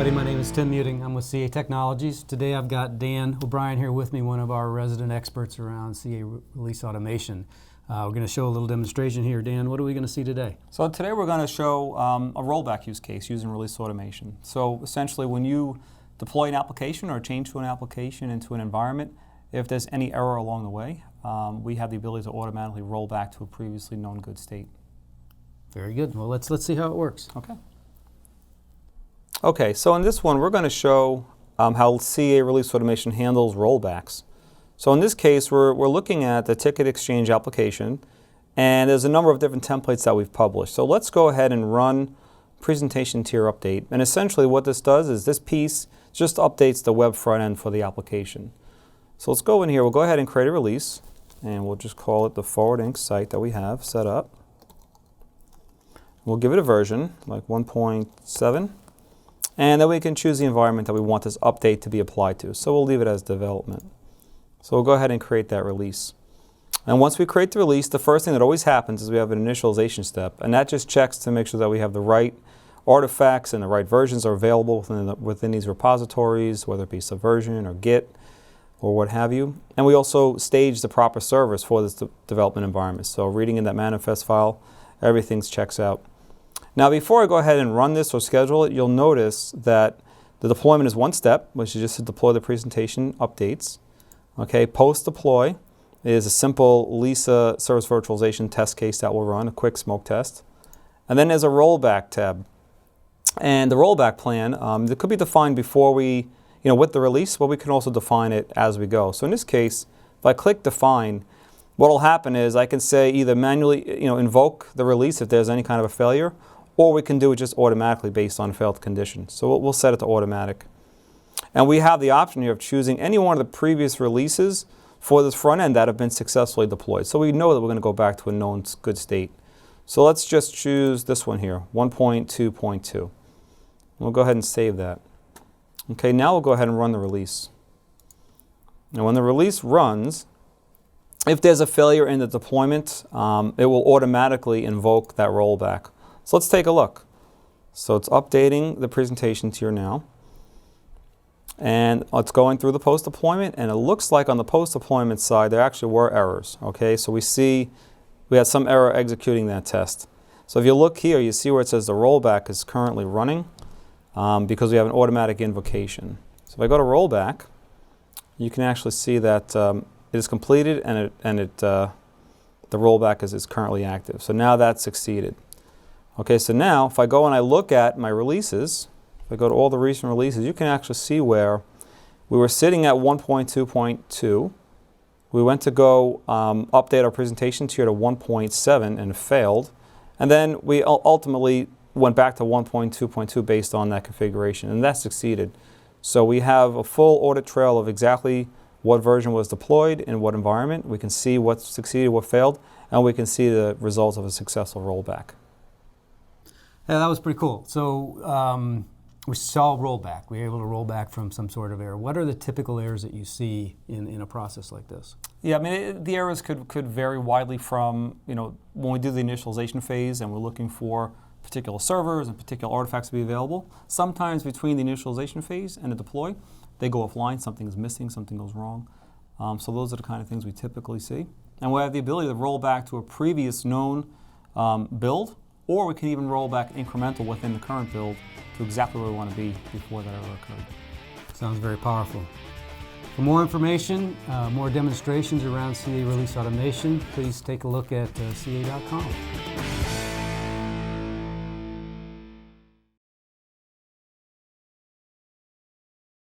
everybody. My name is Tim Muting. I'm with CA Technologies. Today I've got Dan O'Brien here with me, one of our resident experts around CA release automation. We're going to show a little demonstration here. Dan, what are we going to see today? So today we're going to show a rollback use case using release automation. So essentially when you deploy an application or change to an application into an environment, if there's any error along the way, we have the ability to automatically roll back to a previously known good state. Very good. Well, let's see how it works. Okay, so in this one we're going to show how CA release automation handles rollbacks. So in this case we're looking at the ticket exchange application, and there's a number of different templates that we've published. So let's go ahead and run presentation tier update, and essentially what this does is this piece just updates the web front end for the application. So let's go in here, we'll go ahead and create a release, and we'll just call it the forward inc site that we have set up. We'll give it a version like 1.7. And then we can choose the environment that we want this update to be applied to. So we'll leave it as development. So we'll go ahead and create that release. And once we create the release, the first thing that always happens is we have an initialization step. And that just checks to make sure that we have the right artifacts and the right versions are available within these repositories, whether it be Subversion or Git or what have you. And we also stage the proper servers for this development environment. So reading in that manifest file, everything checks out. Now before I go ahead and run this or schedule it, you'll notice that the deployment is one step, which is just to deploy the presentation updates. Okay, post-deploy is a simple Lisa service virtualization test case that will run, a quick smoke test. And then there's a rollback tab. And the rollback plan, it could be defined before we, with the release, but we can also define it as we go. So in this case, if I click define, what will happen is I can say either manually, invoke the release if there's any kind of a failure, or we can do it just automatically based on failed conditions. So we'll set it to automatic. And we have the option here of choosing any one of the previous releases for this front end that have been successfully deployed. So we know that we're going to go back to a known good state. So let's just choose this one here, 1.2.2. We'll go ahead and save that. Okay, now we'll go ahead and run the release. Now when the release runs, if there's a failure in the deployment, it will automatically invoke that rollback. So let's take a look. So it's updating the presentation tier now. And it's going through the post-deployment, and it looks like on the post-deployment side there actually were errors. Okay, so we see we had some error executing that test. So if you look here, you see where it says the rollback is currently running because we have an automatic invocation. So if I go to rollback, you can actually see that it is completed and the rollback is currently active. So now that's succeeded. Okay, so now if I go and I look at my releases, if I go to all the recent releases, you can actually see where we were sitting at 1.2.2. We went to go update our presentation tier to 1.7 and failed. And then we ultimately went back to 1.2.2 based on that configuration, and that succeeded. So we have a full audit trail of exactly what version was deployed in what environment. We can see what succeeded, what failed, and we can see the results of a successful rollback. Yeah, that was pretty cool. So we saw rollback. We were able to roll back from some sort of error. What are the typical errors that you see in a process like this? Yeah, I mean, the errors could vary widely from, when we do the initialization phase and we're looking for particular servers and particular artifacts to be available. Sometimes between the initialization phase and the deploy, they go offline, something is missing, something goes wrong. So those are the kind of things we typically see. And we have the ability to roll back to a previous known build, or we can even roll back incremental within the current build to exactly where we want to be before that error occurred. Sounds very powerful. For more information, more demonstrations around CA release automation, please take a look at ca.com.